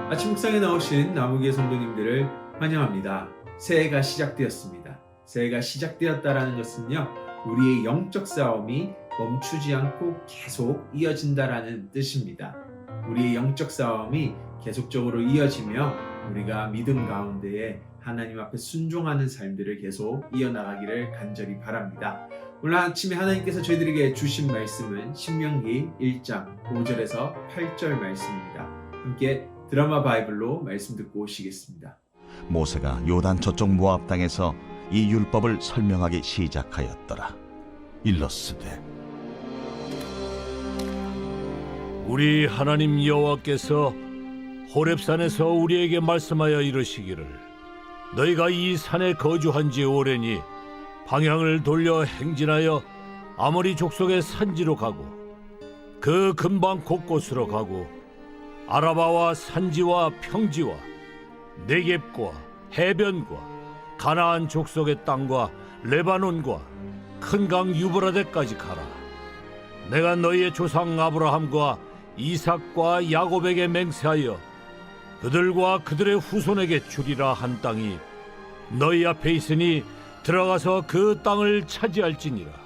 아침 묵상에 나오신 나무기의 성도님들을 환영합니다. 새해가 시작되었습니다. 새해가 시작되었다라는 것은요, 우리의 영적 싸움이 멈추지 않고 계속 이어진다라는 뜻입니다. 우리의 영적 싸움이 계속적으로 이어지며 우리가 믿음 가운데에 하나님 앞에 순종하는 삶들을 계속 이어나가기를 간절히 바랍니다. 오늘 아침에 하나님께서 저희들에게 주신 말씀은 신명기 1장 5절에서 8절 말씀입니다. 함께 드라마 바이블로 말씀 듣고 오시겠습니다. 모세가 요단 저쪽 모압 땅에서 이 율법을 설명하기 시작하였더라. 일러스되 우리 하나님 여호와께서 호렙산에서 우리에게 말씀하여 이르시기를 너희가 이 산에 거주한 지 오래니 방향을 돌려 행진하여 아모리 족속의 산지로 가고 그 근방 곳곳으로 가고 아라바와 산지와 평지와 네겝과 해변과 가나안 족속의 땅과 레바논과 큰 강 유브라데까지 가라. 내가 너희의 조상 아브라함과 이삭과 야곱에게 맹세하여 그들과 그들의 후손에게 주리라 한 땅이 너희 앞에 있으니 들어가서 그 땅을 차지할지니라.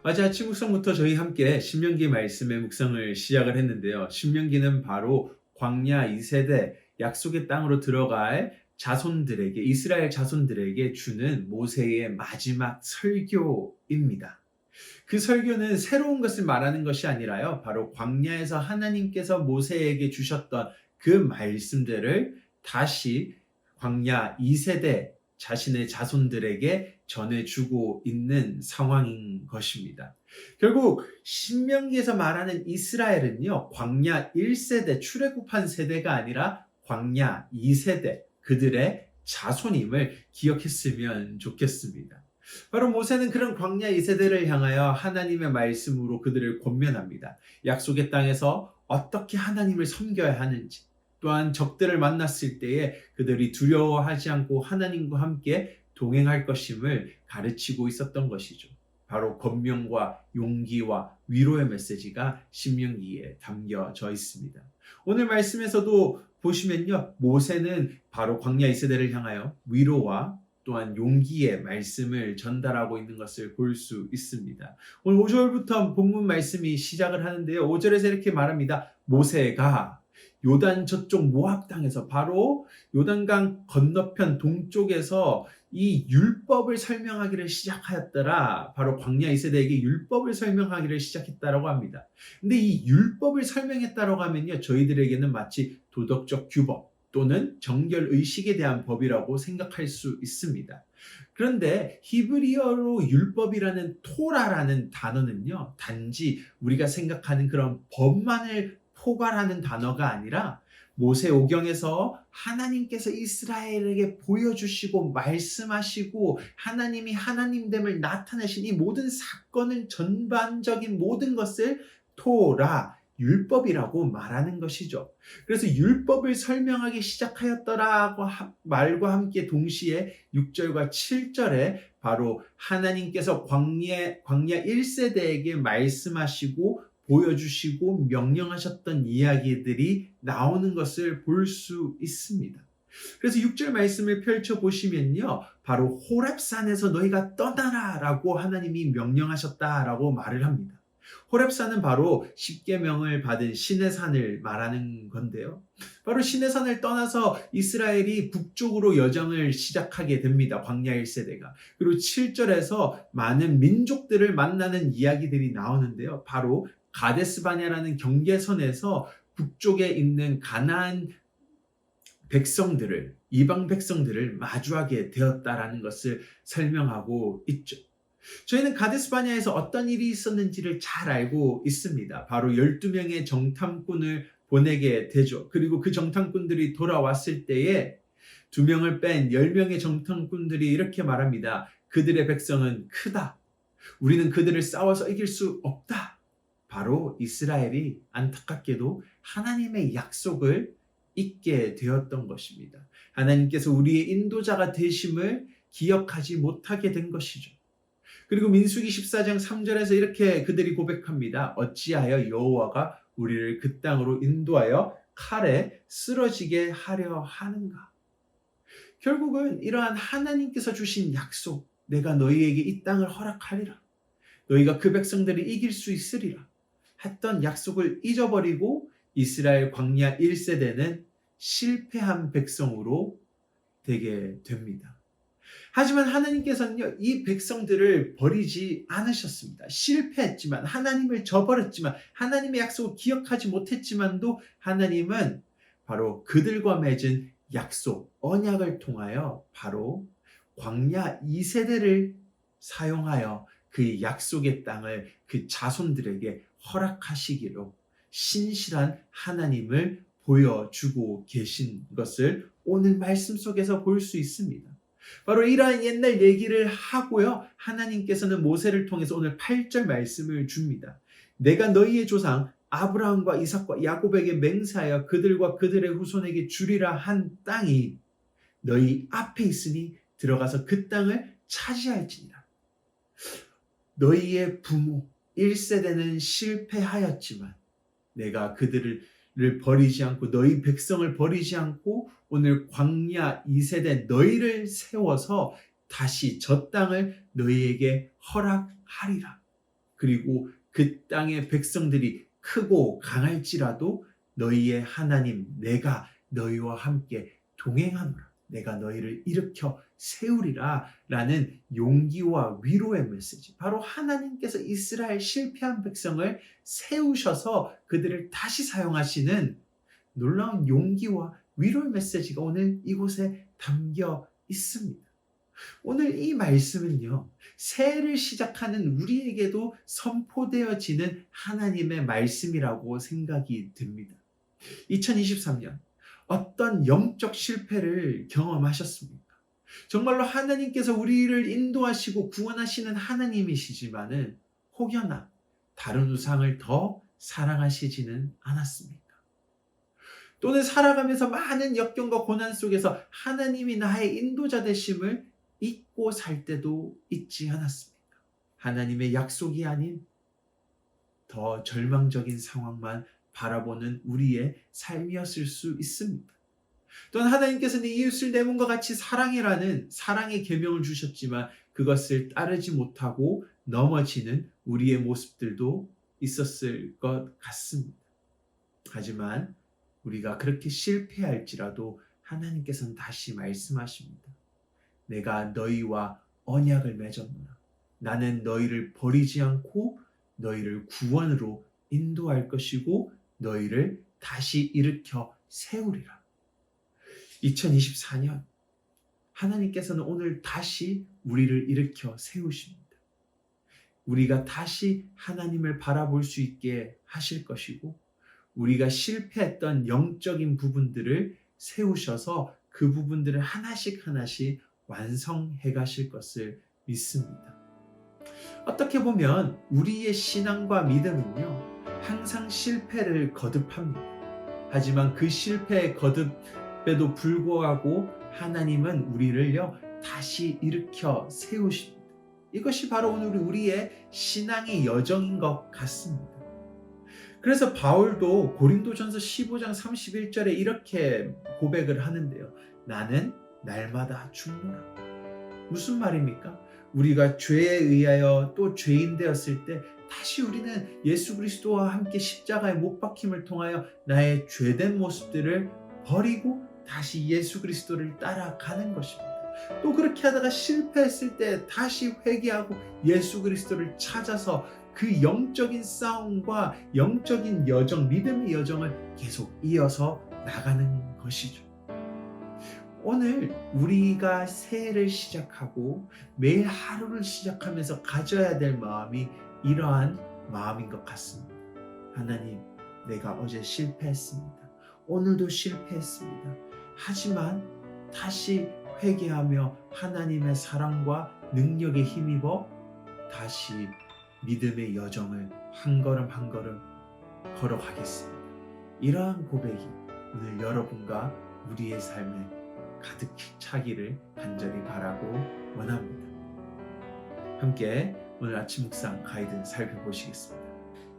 어제 아침 묵상부터 저희 함께 신명기 말씀의 묵상을 시작을 했는데요. 신명기는 바로 광야 2세대 약속의 땅으로 들어갈 자손들에게, 이스라엘 자손들에게 주는 모세의 마지막 설교입니다. 그 설교는 새로운 것을 말하는 것이 아니라요, 바로 광야에서 하나님께서 모세에게 주셨던 그 말씀들을 다시 광야 2세대 자신의 자손들에게 전해주고 있는 상황인 것입니다. 결국 신명기에서 말하는 이스라엘은요, 광야 1세대 출애굽한 세대가 아니라 광야 2세대 그들의 자손임을 기억했으면 좋겠습니다. 바로 모세는 그런 광야 2세대를 향하여 하나님의 말씀으로 그들을 권면합니다. 약속의 땅에서 어떻게 하나님을 섬겨야 하는지, 또한 적들을 만났을 때에 그들이 두려워하지 않고 하나님과 함께 동행할 것임을 가르치고 있었던 것이죠. 바로 권면과 용기와 위로의 메시지가 신명기에 담겨져 있습니다. 오늘 말씀에서도 보시면요, 모세는 바로 광야 2세대를 향하여 위로와 또한 용기의 말씀을 전달하고 있는 것을 볼 수 있습니다. 오늘 5절부터 본문 말씀이 시작을 하는데요. 5절에서 이렇게 말합니다. 모세가 요단 저쪽 모압 땅에서, 바로 요단강 건너편 동쪽에서 이 율법을 설명하기를 시작하였더라. 바로 광야 2세대에게 율법을 설명하기를 시작했다라고 합니다. 근데 이 율법을 설명했다라고 하면요, 저희들에게는 마치 도덕적 규범 또는 정결의식에 대한 법이라고 생각할 수 있습니다. 그런데 히브리어로 율법이라는 토라라는 단어는요, 단지 우리가 생각하는 그런 법만을 포괄하는 단어가 아니라 모세오경에서 하나님께서 이스라엘에게 보여주시고 말씀하시고 하나님이 하나님됨을 나타내신 이 모든 사건을, 전반적인 모든 것을 토라, 율법이라고 말하는 것이죠. 그래서 율법을 설명하기 시작하였더라고 말과 함께 동시에 6절과 7절에 바로 하나님께서 광야 1세대에게 말씀하시고 보여주시고 명령하셨던 이야기들이 나오는 것을 볼 수 있습니다. 그래서 6절 말씀을 펼쳐보시면요, 바로 호렙산에서 너희가 떠나라 라고 하나님이 명령하셨다라고 말을 합니다. 호렙산은 바로 십계명을 받은 시내산을 말하는 건데요. 바로 시내산을 떠나서 이스라엘이 북쪽으로 여정을 시작하게 됩니다. 광야 1세대가. 그리고 7절에서 많은 민족들을 만나는 이야기들이 나오는데요. 바로 가데스바냐라는 경계선에서 북쪽에 있는 가나안 백성들을, 이방 백성들을 마주하게 되었다라는 것을 설명하고 있죠. 저희는 가데스바냐에서 어떤 일이 있었는지를 잘 알고 있습니다. 바로 12명의 정탐꾼을 보내게 되죠. 그리고 그 정탐꾼들이 돌아왔을 때에 2명을 뺀 10명의 정탐꾼들이 이렇게 말합니다. 그들의 백성은 크다. 우리는 그들을 싸워서 이길 수 없다. 바로 이스라엘이 안타깝게도 하나님의 약속을 잊게 되었던 것입니다. 하나님께서 우리의 인도자가 되심을 기억하지 못하게 된 것이죠. 그리고 민수기 14장 3절에서 이렇게 그들이 고백합니다. 어찌하여 여호와가 우리를 그 땅으로 인도하여 칼에 쓰러지게 하려 하는가? 결국은 이러한 하나님께서 주신 약속, 내가 너희에게 이 땅을 허락하리라, 너희가 그 백성들을 이길 수 있으리라 했던 약속을 잊어버리고 이스라엘 광야 1세대는 실패한 백성으로 되게 됩니다. 하지만 하나님께서는요, 이 백성들을 버리지 않으셨습니다. 실패했지만, 하나님을 저버렸지만, 하나님의 약속을 기억하지 못했지만도 하나님은 바로 그들과 맺은 약속, 언약을 통하여 바로 광야 2세대를 사용하여 그 약속의 땅을 그 자손들에게 허락하시기로 신실한 하나님을 보여주고 계신 것을 오늘 말씀 속에서 볼 수 있습니다. 바로 이러한 옛날 얘기를 하고요, 하나님께서는 모세를 통해서 오늘 8절 말씀을 줍니다. 내가 너희의 조상 아브라함과 이삭과 야곱에게 맹세하여 그들과 그들의 후손에게 주리라 한 땅이 너희 앞에 있으니 들어가서 그 땅을 차지할지니라. 너희의 부모 1세대는 실패하였지만 내가 그들을 버리지 않고 너희 백성을 버리지 않고 오늘 광야 2세대 너희를 세워서 다시 저 땅을 너희에게 허락하리라. 그리고 그 땅의 백성들이 크고 강할지라도 너희의 하나님 내가 너희와 함께 동행하노라. 내가 너희를 일으켜 세우리라 라는 용기와 위로의 메시지. 바로 하나님께서 이스라엘 실패한 백성을 세우셔서 그들을 다시 사용하시는 놀라운 용기와 위로의 메시지가 오늘 이곳에 담겨 있습니다. 오늘 이 말씀은요, 새해를 시작하는 우리에게도 선포되어지는 하나님의 말씀이라고 생각이 듭니다. 2023년 어떤 영적 실패를 경험하셨습니까? 정말로 하나님께서 우리를 인도하시고 구원하시는 하나님이시지만은 혹여나 다른 우상을 더 사랑하시지는 않았습니까? 또는 살아가면서 많은 역경과 고난 속에서 하나님이 나의 인도자 되심을 잊고 살 때도 있지 않았습니까? 하나님의 약속이 아닌 더 절망적인 상황만 바라보는 우리의 삶이었을 수 있습니다. 또한 하나님께서는 이웃을 내 몸과 같이 사랑해라는 사랑의 계명을 주셨지만 그것을 따르지 못하고 넘어지는 우리의 모습들도 있었을 것 같습니다. 하지만 우리가 그렇게 실패할지라도 하나님께서는 다시 말씀하십니다. 내가 너희와 언약을 맺었노라. 나는 너희를 버리지 않고 너희를 구원으로 인도할 것이고 너희를 다시 일으켜 세우리라. 2024년 하나님께서는 오늘 다시 우리를 일으켜 세우십니다. 우리가 다시 하나님을 바라볼 수 있게 하실 것이고 우리가 실패했던 영적인 부분들을 세우셔서 그 부분들을 하나씩 하나씩 완성해 가실 것을 믿습니다. 어떻게 보면 우리의 신앙과 믿음은요, 항상 실패를 거듭합니다. 하지만 그 실패의 거듭에도 불구하고 하나님은 우리를요 다시 일으켜 세우십니다. 이것이 바로 오늘 우리의 신앙의 여정인 것 같습니다. 그래서 바울도 고린도전서 15장 31절에 이렇게 고백을 하는데요. 나는 날마다 죽노라. 무슨 말입니까? 우리가 죄에 의하여 또 죄인 되었을 때 다시 우리는 예수 그리스도와 함께 십자가에 못 박힘을 통하여 나의 죄된 모습들을 버리고 다시 예수 그리스도를 따라가는 것입니다. 또 그렇게 하다가 실패했을 때 다시 회개하고 예수 그리스도를 찾아서 그 영적인 싸움과 영적인 여정, 믿음의 여정을 계속 이어서 나가는 것이죠. 오늘 우리가 새해를 시작하고 매일 하루를 시작하면서 가져야 될 마음이 이러한 마음인 것 같습니다. 하나님, 내가 어제 실패했습니다. 오늘도 실패했습니다. 하지만 다시 회개하며 하나님의 사랑과 능력에 힘입어 다시 믿음의 여정을 한 걸음 한 걸음 걸어가겠습니다. 이러한 고백이 오늘 여러분과 우리의 삶에 가득 차기를 간절히 바라고 원합니다. 함께 오늘 아침 묵상 가이드 살펴보시겠습니다.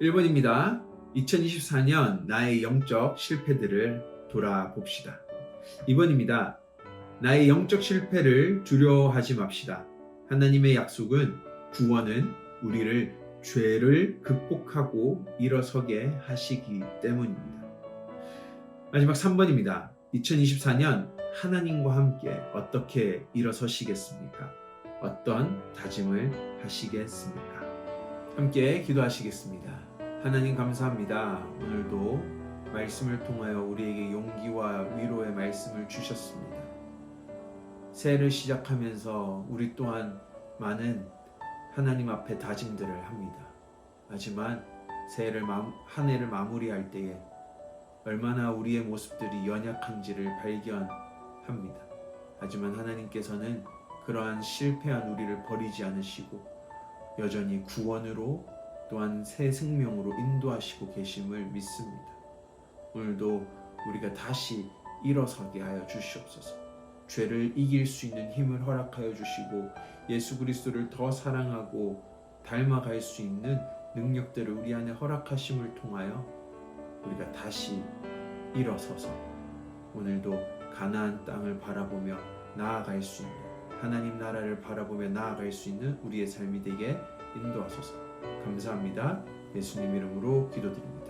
1번입니다. 2024년 나의 영적 실패들을 돌아봅시다. 2번입니다. 나의 영적 실패를 두려워하지 맙시다. 하나님의 약속은 구원은 우리를 죄를 극복하고 일어서게 하시기 때문입니다. 마지막 3번입니다. 2024년 하나님과 함께 어떻게 일어서시겠습니까? 어떤 다짐을 하시겠습니까? 함께 기도하시겠습니다. 하나님 감사합니다. 오늘도 말씀을 통하여 우리에게 용기와 위로의 말씀을 주셨습니다. 새해를 시작하면서 우리 또한 많은 하나님 앞에 다짐들을 합니다. 하지만 한 해를 마무리할 때에 얼마나 우리의 모습들이 연약한지를 발견합니다. 하지만 하나님께서는 그러한 실패한 우리를 버리지 않으시고 여전히 구원으로 또한 새 생명으로 인도하시고 계심을 믿습니다. 오늘도 우리가 다시 일어서게 하여 주시옵소서. 죄를 이길 수 있는 힘을 허락하여 주시고 예수 그리스도를 더 사랑하고 닮아갈 수 있는 능력들을 우리 안에 허락하심을 통하여 우리가 다시 일어서서 오늘도 가나안 땅을 바라보며 나아갈 수 있는 하나님 나라를 바라보며 나아갈 수 있는 우리의 삶이 되게 인도하소서. 감사합니다. 예수님 이름으로 기도드립니다.